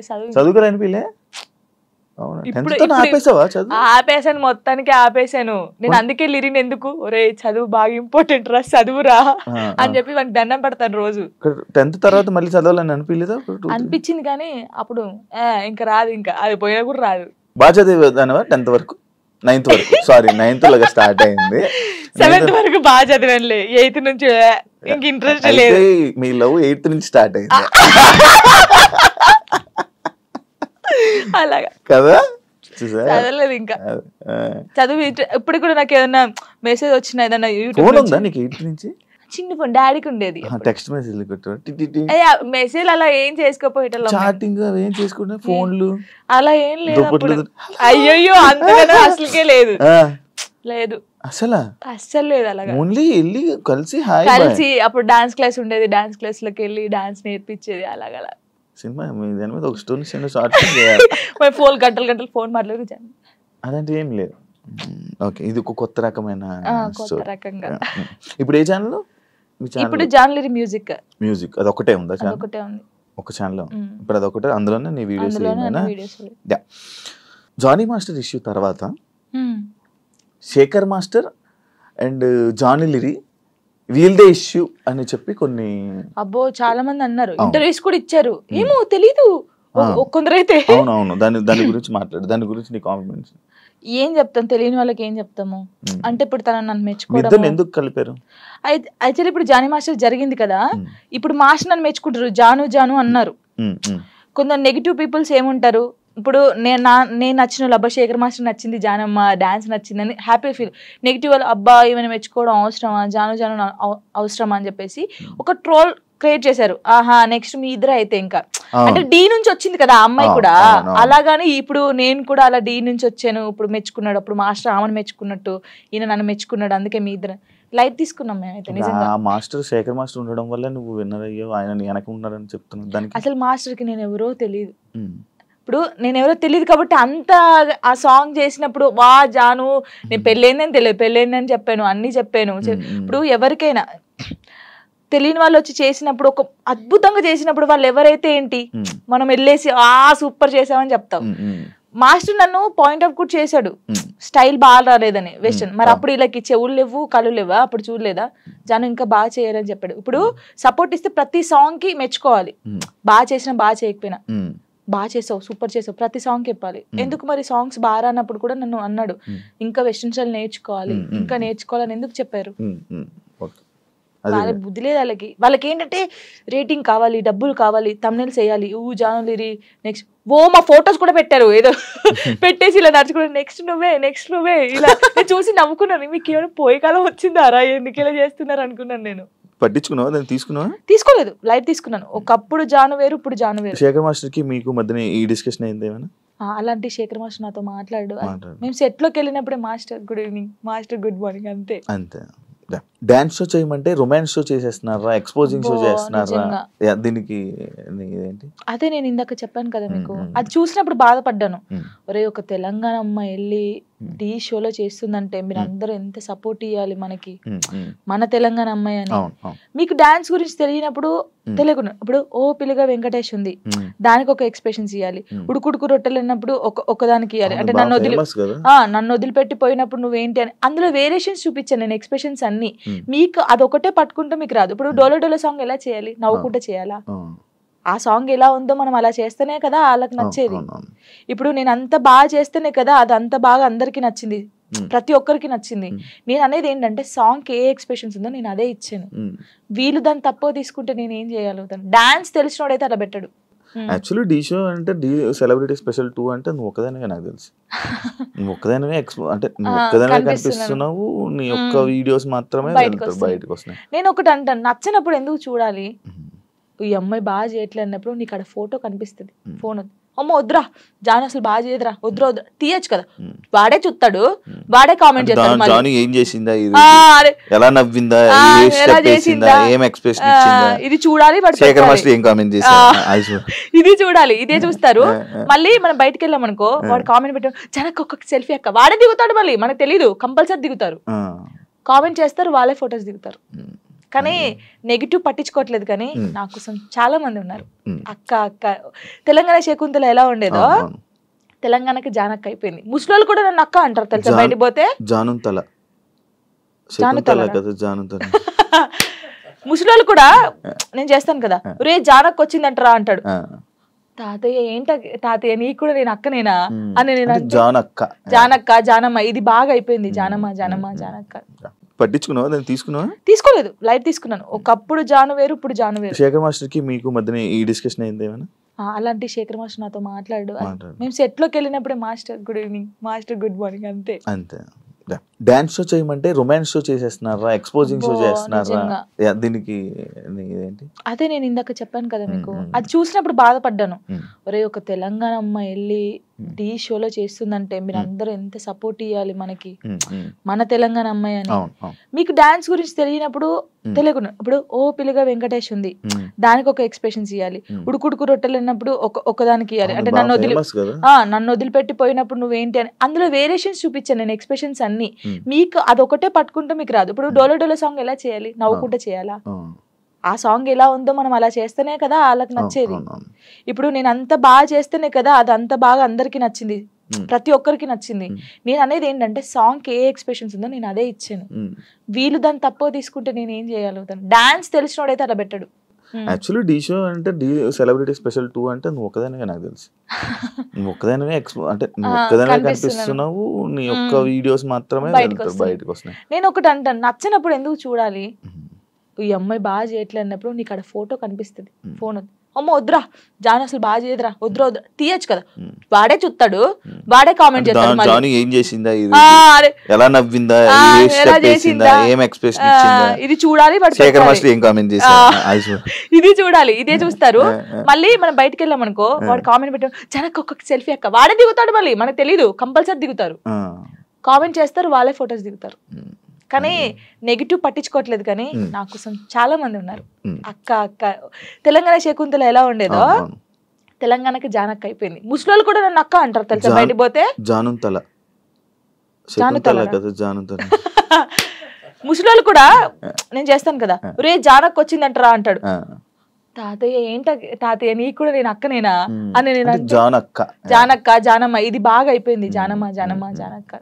చదువుకోవాలనిపిలే? ఆపేసాను, మొత్తానికి ఆపేసాను నేను. అందుకే లిరిన్ ఎందుకు ఒరే చదువు బాగా ఇంపార్టెంట్ రా, చదువురా అని చెప్పి వానికి దండం పెడతాను రోజు. 10th తర్వాత మళ్ళీ చదవాలని అనిపించలేదా? అనిపించింది కానీ అప్పుడు ఇంకా రాదు, ఇంకా అది పోయినా కూడా రాదు. బాగా చదివేదానివా 10th వరకు? 9th వరకు, సారీ 9th లాగా స్టార్ట్ అయింది. 7th వరకు బాగా చదివానులే, 8th నుంచి ఇంక ఇంట్రెస్ట్ లేదు. మీ లవ్ 8th నుంచి స్టార్ట్ అయింది అలాగా కదా? చదవలేదు ఇంకా. చదువు ఇప్పుడు కూడా నాకు ఏదైనా మెసేజ్ వచ్చినా ఏదైనా ఫోన్ ఉందా నీకు 8th నుంచి? చిన్న ఫోన్ డాడీకి ఉండేది. టెక్స్ట్ మెసేజ్ మెసేజ్ అలా ఏం చేసుకోపోయేటోళ్ళం, చాటింగ్ ఏం చేసుకుంటా, ఫోన్లు అలా ఏం లేదు. అయ్యో అంతగానో అసలుకే లేదు లేదు అస్సలు లేదు. అలాగా ఓన్లీ వెళ్ళి కలిసి అప్పుడు డాన్స్ క్లాస్ ఉండేది, డాన్స్ క్లాస్ లోకి వెళ్ళి డాన్స్ నేర్పించేది. అలాగ సినిమా దాని మీద ఒక స్టోరీ షార్ట్ 4 గంటలు ఫోన్ మాట్లాడుకు అదంటే ఏం లేదు. ఓకే, ఇది ఒక కొత్త రకమైన రకంగా. ఇప్పుడు ఏ ఛానల్? ఇప్పుడు జాన్లరీ మ్యూజిక్ అది ఒకటే ఉందా ఛానల్? ఒకటే ఉంది, ఒక ఛానల్. ఇప్పుడు అదొకటే, అందులోనే నీ వీడియోస్. జానీ మాస్టర్ ఇష్యూ తర్వాత శేఖర్ మాస్టర్ అండ్ జానీ లిరి వీల్దే ఇష్యూ అని చెప్పి కొన్ని చాలా మంది అన్నారు, ఇంటర్వ్యూస్ కూడా ఇచ్చారు. ఏమో తెలీదు కొందరైతే. అవునవును, దాని గురించి మాట్లాడు, దాని గురించి నీ కాంప్లిమెంట్స్. ఏం చెప్తాం, తెలియని వాళ్ళకి ఏం చెప్తాము అంటే ఇప్పుడు తనని నన్ను మెచ్చుకోవడం ఎందుకు కలిపారు? అయితే ఇప్పుడు జానీ మాస్టర్ జరిగింది కదా, ఇప్పుడు మాస్టర్ నన్ను మెచ్చుకుంటారు, జాను అన్నారు. కొందరు నెగిటివ్ పీపుల్స్ ఏముంటారు, ఇప్పుడు నేను నచ్చిన వాళ్ళు అబ్బా శేఖర్ మాస్టర్ నచ్చింది, జానమ్మ డాన్స్ నచ్చిందని హ్యాపీ ఫీల్. నెగిటివ్ వాళ్ళు అబ్బా ఏమైనా మెచ్చుకోవడం అవసరమా, జాను అవసరమా అని చెప్పేసి ఒక ట్రోల్ క్రియేట్ చేశారు. ఆహా నెక్స్ట్ మీ ఇద్దరు అయితే ఇంకా అంటే డి నుంచి వచ్చింది కదా ఆ అమ్మాయి కూడా, అలాగాని ఇప్పుడు నేను కూడా అలా డి నుంచి వచ్చాను, ఇప్పుడు మెచ్చుకున్నాడు, అప్పుడు మాస్టర్ ఆమెను మెచ్చుకున్నట్టు ఈయన నన్ను మెచ్చుకున్నాడు, అందుకే మీ ఇద్దరు లైట్ తీసుకున్నాం మేమైతే. నిజంగా మాస్టర్ శేఖర్ మాస్టర్ ఉండడం వల్ల నువ్వు విన్నర్ అయ్యో, ఆయన వెనక ఉన్నారని చెప్తున్నాను. దానికి అసలు మాస్టర్ కి నేను ఎవరో తెలియదు, ఇప్పుడు నేను ఎవరో తెలియదు కాబట్టి అంత ఆ సాంగ్ చేసినప్పుడు వా జాను నేను పెళ్ళైందని తెలియదు, పెళ్ళైందని చెప్పాను, అన్ని చెప్పాను. ఇప్పుడు ఎవరికైనా తెలియని వాళ్ళు వచ్చి చేసినప్పుడు ఒక అద్భుతంగా చేసినప్పుడు వాళ్ళు ఎవరైతే ఏంటి మనం వెళ్ళేసి సూపర్ చేసామని చెప్తాం. మాస్టర్ నన్ను పాయింట్ ఆఫ్ కూడా చేశాడు, స్టైల్ బాగా రాలేదని వెస్టర్న్. మరి అప్పుడు ఇలా చెవులు లేవు కళ్ళు లేవా, అప్పుడు చూడలేదా జాను ఇంకా బాగా చేయాలని చెప్పాడు. ఇప్పుడు సపోర్ట్ ఇస్తే ప్రతి సాంగ్ కి మెచ్చుకోవాలి, బాగా చేసినా బాగా చేయకపోయినా బాగా చేసావు సూపర్ చేసావు ప్రతి సాంగ్ చెప్పాలి. ఎందుకు మరి సాంగ్స్ బాగా రానప్పుడు కూడా నన్ను అన్నాడు ఇంకా వెస్టర్న్ స్టైల్ నేర్చుకోవాలి, ఇంకా నేర్చుకోవాలని ఎందుకు చెప్పారు. వాళ్ళ బుద్ధి లేదు వాళ్ళకి ఏంటంటే రేటింగ్ కావాలి, డబ్బులు కావాలి, తమ్నెయిల్స్ వేయాలి, జానులిరి నెక్స్ట్ మా ఫొటోస్ కూడా పెట్టారు ఏదో పెట్టేసి ఇలా నడుచుకుంటే నెక్స్ట్ నువ్వే ఇలా నేను చూసి నవ్వుకున్నాను. మీకు ఏమైనా పోయే కాలం వచ్చిందారా, ఎందుకు ఇలా చేస్తున్నారు అనుకున్నాను. నేను పట్టించుకున్నావా దాన్ని? తీసుకోలేదు, లైట్ తీసుకున్నాను. ఒకప్పుడు జాను వేరు, ఇప్పుడు జాను వేరు. శేఖర్ మాస్టర్ కి మీకు మధ్యన ఈ డిస్కషన్ అయింది ఏమైనా? అలాంటి శేఖర్ మాస్టర్ నాతో మాట్లాడు, మేము సెట్ లోకి వెళ్ళినప్పుడే master good evening, master good morning, అంతే. డాన్స్ షో చేయమంటే రొమాన్స్ షో చేసేస్తున్నారా, ఎక్స్పోజింగ్ షో చేస్తున్నారా? దీనికి అదే నేను ఇందాక చెప్పాను కదా మీకు, అది చూసినప్పుడు బాధపడ్డాను. ఒరే ఒక తెలంగాణ అమ్మాయి వెళ్ళి టీ షోలో చేస్తుందంటే మీరు అందరూ ఎంత సపోర్ట్ ఇవ్వాలి మనకి, మన తెలంగాణ అమ్మాయి అని. మీకు డాన్స్ గురించి తెలియనప్పుడు తెలియకుండా ఇప్పుడు పిల్లగా వెంకటేష్ ఉంది, దానికి ఒక ఎక్స్ప్రెషన్స్ ఇవ్వాలి. ఉడుకుడుకు రొట్టెలు అన్నప్పుడు ఒకదానికి ఇవ్వాలి. అంటే నన్ను వదిలిపెట్టి పోయినప్పుడు నువ్వేంటి అని అందులో వేరియేషన్స్ చూపించాను నేను, ఎక్స్ప్రెషన్స్ అన్ని. మీకు అదొకటే పట్టుకుంటే మీకు రాదు. ఇప్పుడు డోలో డోలో సాంగ్ ఎలా చేయాలి, నవ్వుకుంటే చేయాలా, ఆ సాంగ్ ఎలా ఉందో మనం అలా చేస్తేనే కదా వాళ్ళకి నచ్చేది. ఇప్పుడు నేను అంత బాగా చేస్తేనే కదా అది అంత బాగా అందరికి నచ్చింది, ప్రతి ఒక్కరికి నచ్చింది. నేను అనేది ఏంటంటే సాంగ్ ఏ ఎక్స్ప్రెషన్స్ ఉందో నేను అదే ఇచ్చాను. వీళ్ళు దాన్ని తక్కువ తీసుకుంటే నేను ఏం చేయగలుగుతాను? డాన్స్ తెలిసినోడైతే అలా పెట్టాడు. యాక్చువల్లీ డి షో అంటే డి సెలబ్రిటీ స్పెషల్ 2 అంటే నువ్వు ఒక్కదానివే, నాకు తెలుసు నువ్వు ఒక్కదానివే, అంటే నువ్వు ఒక్కదానివే కనిపిస్తున్నావు, నీ ఒక్క వీడియోస్ మాత్రమే బయటకు వస్తున్నాయి. నేను ఒకటి అంటాను, నచ్చినప్పుడు ఎందుకు చూడాలి? ఈ అమ్మాయి బాగా చేయట్లే అన్నప్పుడు నీకు అక్కడ ఫోటో కనిపిస్తుంది, ఫోన్ అమ్మ వద్దురా జాను అసలు బాగా చేయదురా, వద్దురా తీయచ్చు కదా, వాడే చూస్తాడు, వాడే కామెంట్ చేస్తాడు, ఇది చూడాలి, ఇది చూడాలి, ఇదే చూస్తారు. మళ్ళీ మనం బయటకు వెళ్ళాం అనుకో, వాడు కామెంట్ పెట్టాడు జనకు ఒక్కొక్క సెల్ఫీ అక్క, వాడే దిగుతాడు, మళ్ళీ మనకు తెలీదు, కంపల్సరీ దిగుతారు, కామెంట్ చేస్తారు, వాళ్ళే ఫొటోస్ దిగుతారు. కానీ నెగిటివ్ పట్టించుకోవట్లేదు కానీ నా కోసం చాలా మంది ఉన్నారు. అక్క అక్క తెలంగాణ శకుంతల ఎలా ఉండేదో తెలంగాణకి జానక్క అయిపోయింది. ముసలోళ్ళు కూడా నన్ను అక్క అంటారు తెలుసా, బయటికి పోతే జానుంతల ముసలోళ్ళు కూడా నేను చేస్తాను కదా, రే జానక్క వచ్చిందంటరా అంటాడు. తాతయ్య ఏంట తాతయ్య నీకు కూడా నేను అక్కనేనా అని నేను జానక్క జానక్క జానమ్మ ఇది బాగా అయిపోయింది. జానమ్మ జానమ్మ జానక్క పట్టించుకున్నావా? దాన్ని తీసుకున్నావా? తీసుకోలేదు, లైట్ తీసుకున్నాను. ఒకప్పుడు జాను వేరు, ఇప్పుడు జాను వేరు. శేఖర్ మాస్టర్ కి మీకు మధ్యన ఈ డిస్కషన్ అయింది ఏమైనా? అలాంటి శేఖర్ మాస్టర్ నాతో మాట్లాడు. మేము సెట్ లోకి వెళ్ళినప్పుడే master good evening, master good morning, అంతే అంతే. డాన్స్ షో చేయమంటే రొమాన్స్ షో చేసేస్తున్నారా, ఎక్స్పోజింగ్ షో చేస్తున్నారా? దీనికి ఏంటి? అదే నేను ఇందాక చెప్పాను కదా మీకు, అది చూసినప్పుడు బాధపడ్డాను. ఒరే ఒక తెలంగాణ అమ్మాయి వెళ్ళి ఢీ షోలో చేస్తుందంటే మీరు అందరూ ఎంత సపోర్ట్ ఇవ్వాలి మనకి, మన తెలంగాణ అమ్మాయి అని. మీకు డాన్స్ గురించి తెలియనప్పుడు తెలియకుండా ఇప్పుడు ఓ పిల్లగా వెంకటేష్ ఉంది, దానికి ఒక ఎక్స్ప్రెషన్స్ ఇవ్వాలి. ఉడుకుడుకు రొట్టెలు అన్నప్పుడు ఒకదానికి ఇవ్వాలి. అంటే నన్ను వదిలిపెట్టి పోయినప్పుడు నువ్వేంటి అని అందులో వేరియేషన్స్ చూపించాను నేను, ఎక్స్ప్రెషన్స్ అన్ని. మీకు అదొకటే పట్టుకుంటే మీకు రాదు. ఇప్పుడు డోలో డోలో సాంగ్ ఎలా చేయాలి, నవ్వుకుంటే చేయాలా? ఆ సాంగ్ ఎలా ఉందో మనం అలా చేస్తేనే కదా వాళ్ళకి నచ్చేది. ఇప్పుడు నేను అంత బాగా చేస్తేనే కదా అది అంత బాగా అందరికి నచ్చింది, ప్రతి ఒక్కరికి నచ్చింది. నేను అనేది ఏంటంటే సాంగ్ ఏ ఎక్స్ప్రెషన్స్ ఉందో నేను అదే ఇచ్చాను. వీళ్ళు దాన్ని తక్కువ తీసుకుంటే నేను ఏం చేయగలుగుతాను? డాన్స్ తెలిసినోడైతే అలా పెట్టాడు. యాక్చువల్లీ ఢీ షో అంటే ఢీ సెలబ్రిటీ స్పెషల్ 2 అంటే నువ్వు ఒక్కదానివే నాకు తెలుసు. నువ్వు ఒక్కదానివే అంటే నువ్వు ఒక్కదానివే కనిపిస్తున్నావు, నీ ఒక్క వీడియోస్ మాత్రమే బయటకు వస్తున్నాయి. నేను ఒకటి అంటాను, నచ్చినప్పుడు ఎందుకు చూడాలి? ఈ అమ్మాయి బాగా చేయట్లే అన్నప్పుడు నీకు అక్కడ ఫోటో కనిపిస్తుంది, ఫోన్ అమ్మ వద్దురా జాను అసలు బాగా చేయదురా, వద్దురా వద్దురా తీయచ్చు కదా, వాడే చూస్తాడు, వాడే కామెంట్ చేస్తాడు, ఏం చేసిందా, ఎలా నవ్విందా, ఏం ఎక్స్ప్రెషన్ ఇచ్చిందా, ఇది చూడాలి. ఏం కామెంట్ చేశాడు ఇది చూడాలి, ఇదే చూస్తారు. మళ్ళీ మనం బయటకు వెళ్ళాం అనుకో, వాడు కామెంట్ పెట్టాడు జనకు ఒక్కొక్క సెల్ఫీ అక్క, వాడే దిగుతాడు. మళ్ళీ మనకు తెలీదు, కంపల్సరీ దిగుతారు, కామెంట్ చేస్తారు, వాళ్ళే ఫొటోస్ దిగుతారు. కానీ నెగిటివ్ పట్టించుకోవట్లేదు కానీ నా కోసం చాలా మంది ఉన్నారు. అక్క అక్క తెలంగాణ శకుంతల ఎలా ఉండేదో తెలంగాణకి జానక్క అయిపోయింది. ముసలోళ్ళు కూడా నన్ను అక్క అంటారు తెలుసా, బయటికి పోతే జానుంతల ముసలోళ్ళు కూడా నేను చేస్తాను కదా, రే జానక్క వచ్చిందంటరా అంటాడు. తాతయ్య ఏంట తాతయ్య నీకు కూడా నేను అక్కనేనా అని నేను జానక్క జానక్క జానమ్మ ఇది బాగా అయిపోయింది. జానమ్మ జానమ్మ జానక్క